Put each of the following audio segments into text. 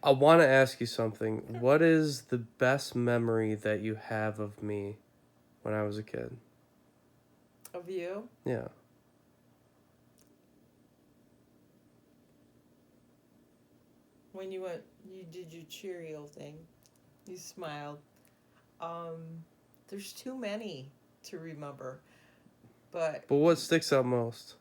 I want to ask you something. What is the best memory that you have of me when I was a kid? Of you? Yeah. When you did your Cheerio thing. You smiled. Um, there's too many to remember, but But what sticks out most?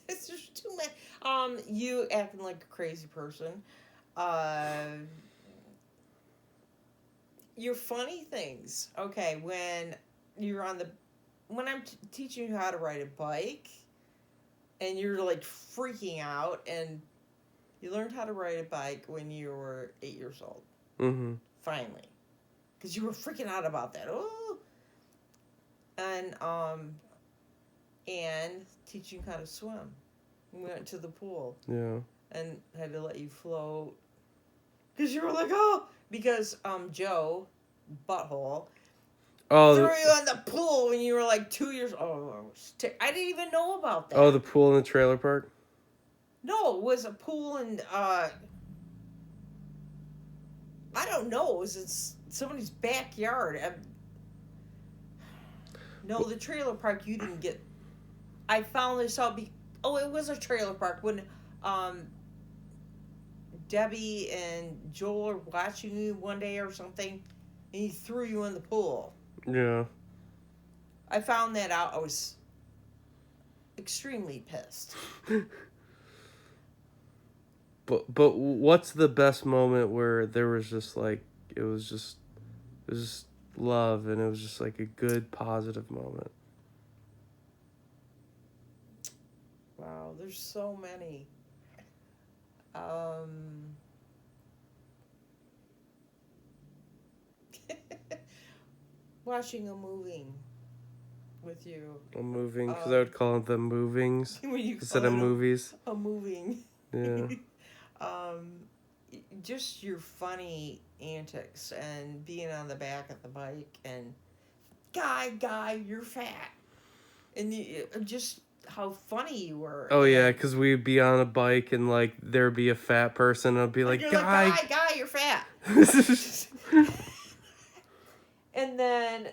there's too many. You acting like a crazy person. Uh, your funny things. Okay, when I'm teaching you how to ride a bike, and you're like freaking out, and you learned how to ride a bike when you were 8 years old. Mm-hmm. Finally, because you were freaking out about that. Oh, and and teaching how to swim. We went to the pool Yeah. and had to let you float because you were like, oh, because Joe Butthole threw Oh, you in the pool when you were like 2 years old. I didn't even know about oh, the that. pool in the trailer park. No, it was a pool in I don't know. It was in somebody's backyard. No, the trailer park you didn't get. I found this out. Oh, it was a trailer park when um Debbie and Joel are watching you one day or something, and he threw you in the pool. Yeah. I found that out. I was extremely pissed. But what's the best moment where there was just like it was just love and it was just like a good positive moment. Wow, there's so many. Um, watching a movie with you. I'm moving because I Um, would call them movings when you instead call of it movies. a moving. Yeah. um, just your funny antics and being on the back of the bike and guy, you're fat, and just how funny you were, Oh yeah, and because we'd be on a bike and like there'd be a fat person. And I'd be like, you're like guy. guy, you're fat. And then,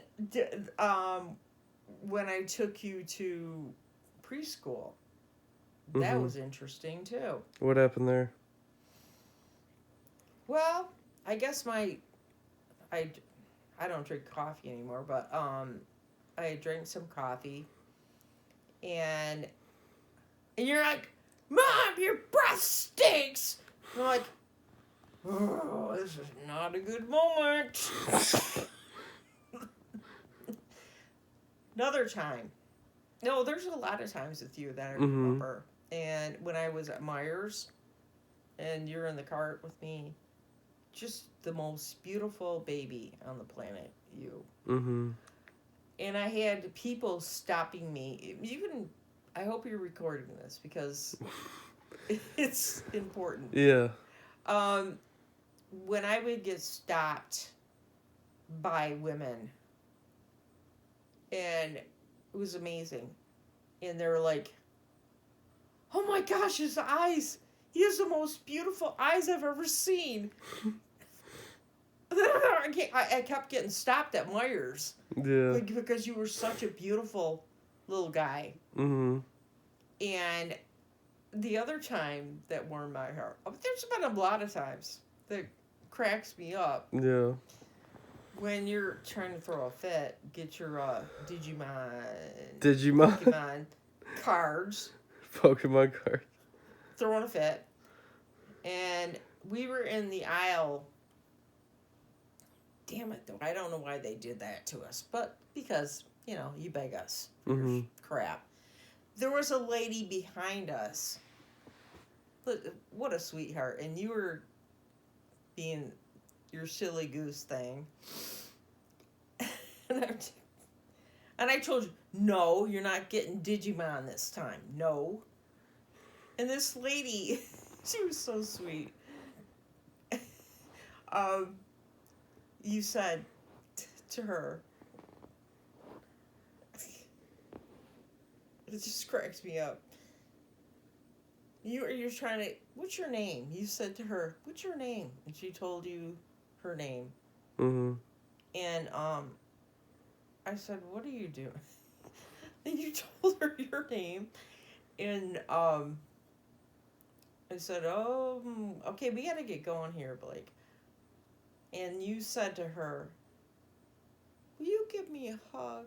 when I took you to preschool, that Mhm. was interesting too. What happened there? Well, I guess I I don't drink coffee anymore, but I drank some coffee, and you're like, Mom, your breath stinks. And I'm like, oh, this is not a good moment. Another time. No, there's a lot of times with you that I Mhm. remember. And when I was at Myers, and you're in the cart with me, just the most beautiful baby on the planet, you. Mhm. And I had people stopping me. Even, I hope you're recording this because it's important. Yeah. Um, when I would get stopped by women, and it was amazing, and they were like, "Oh my gosh, his eyes! He has the most beautiful eyes I've ever seen." I kept getting stopped at Myers Yeah. because you were such a beautiful little guy. Mhm. And the other time that warmed my heart, there's been a lot of times that cracks me up. Yeah. When you're trying to throw a fit, get your Digimon, Digimon. Pokemon cards, Pokemon card. throwing a fit, and we were in the aisle. Damn it, though, I don't know why they did that to us, but because, you beg us for your Mhm. crap. There was a lady behind us. What a sweetheart, and you were being your silly goose thing. And I told you, no, you're not getting Digimon this time. No. And this lady, she was so sweet. um, you said to her, it just cracks me up. You're trying to. What's your name? You said to her, "What's your name?" And she told you her name. Mm-hmm. And I said, "What are you doing?" And you told her your name, and I said, "Oh, okay, we got to get going here, Blake." And you said to her, "Will you give me a hug?"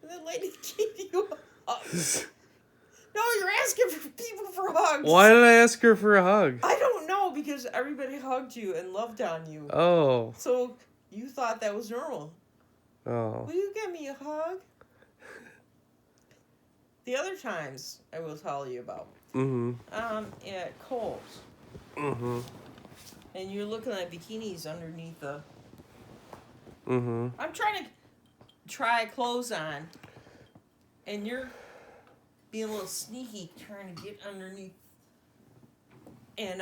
And the lady gave you a hug. No, you're asking for people for hugs. Why did I ask her for a hug? I don't know, because everybody hugged you and loved on you. Oh. So you thought that was normal. Oh. Will you give me a hug? The other times I will tell you about. Mm-hmm. At Kohl's. Mm-hmm. And you're looking at bikinis underneath the... Mm-hmm. I'm trying to try clothes on. And you're being a little sneaky trying to get underneath. And,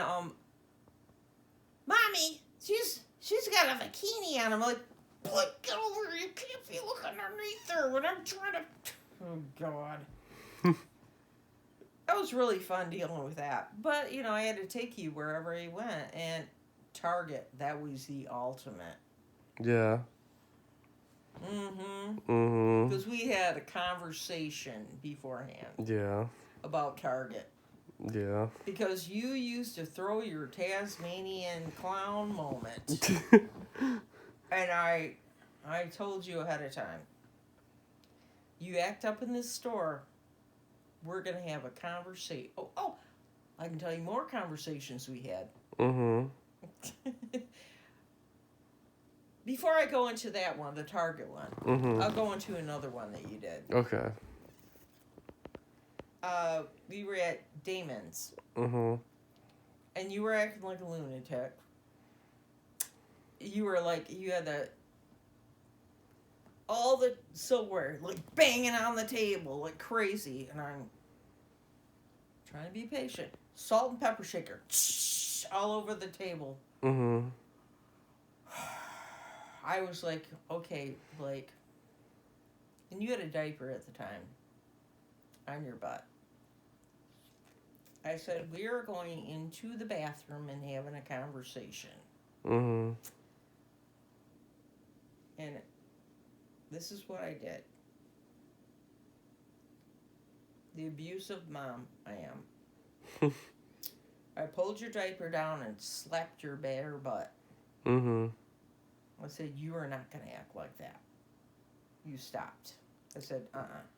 Mommy, she's got a bikini on. I'm like, Blake, get over here. You can't be looking underneath her when I'm trying to... Oh, God. That was really fun dealing with that. But, you know, I had to take you wherever he went. And Target, that was the ultimate. Yeah. Mm-hmm. Mm-hmm. Because we had a conversation beforehand. Yeah. About Target. Yeah. Because you used to throw your Tasmanian clown moment. And I told you ahead of time. You act up in this store, we're going to have a conversation. Oh, I can tell you more conversations we had. Mm-hmm. Before I go into that one, the Target one, Mm-hmm. I'll go into another one that you did. Okay. We were at Damon's. Mm-hmm. And you were acting like a lunatic. You were like, you had all the silverware, like, banging on the table like crazy. And I'm trying to be patient. Salt and pepper shaker. All over the table. Mm-hmm. I was like, okay, Blake. And you had a diaper at the time on your butt. I said, we are going into the bathroom and having a conversation. Mm-hmm. And this is what I did. The abusive mom I am. I pulled your diaper down and slapped your bare butt. Mm-hmm. I said, you are not going to act like that. You stopped. I said,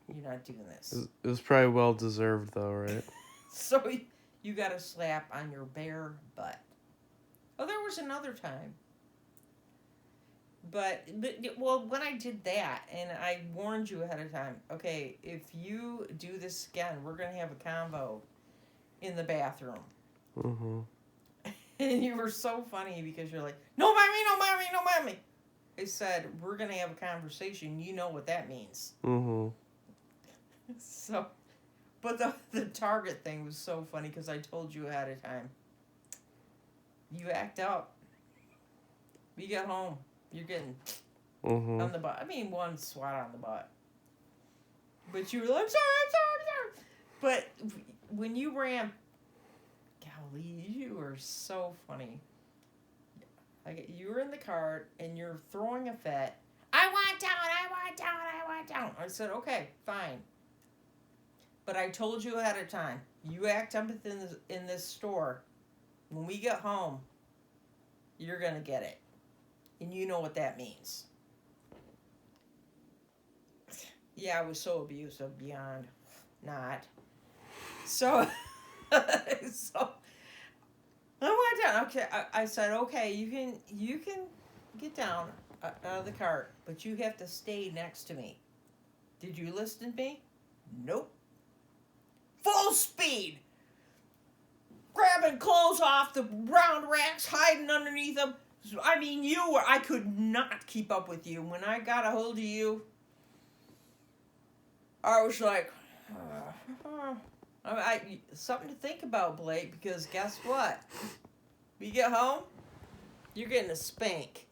you're not doing this. It was probably well deserved, though, right? So you got a slap on your bare butt. Oh, there was another time. But when I did that, and I warned you ahead of time, okay, if you do this again, we're going to have a convo in the bathroom. Mm-hmm. And you were so funny because you're like, no, mommy, no, mommy, no, mommy. I said, we're going to have a conversation. You know what that means. Mm-hmm. So, but the Target thing was so funny because I told you ahead of time. You act up. We get home. You're getting on the butt. I mean, one swat on the butt. But you were like, I'm sorry. But when you ran, golly, you were so funny. Like, you were in the cart and you're throwing a fit. I want down. I said, okay, fine. But I told you ahead of time. You act up in this store. When we get home, you're going to get it. And you know what that means. Yeah, I was so abusive beyond not. So, so I went down. Okay, I said, okay, you can get down out of the cart, but you have to stay next to me. Did you listen to me? Nope. Full speed. Grabbing clothes off the round racks, hiding underneath them. I mean, I could not keep up with you. When I got a hold of you, I was like, something to think about, Blake, because guess what? We get home, you're getting a spank.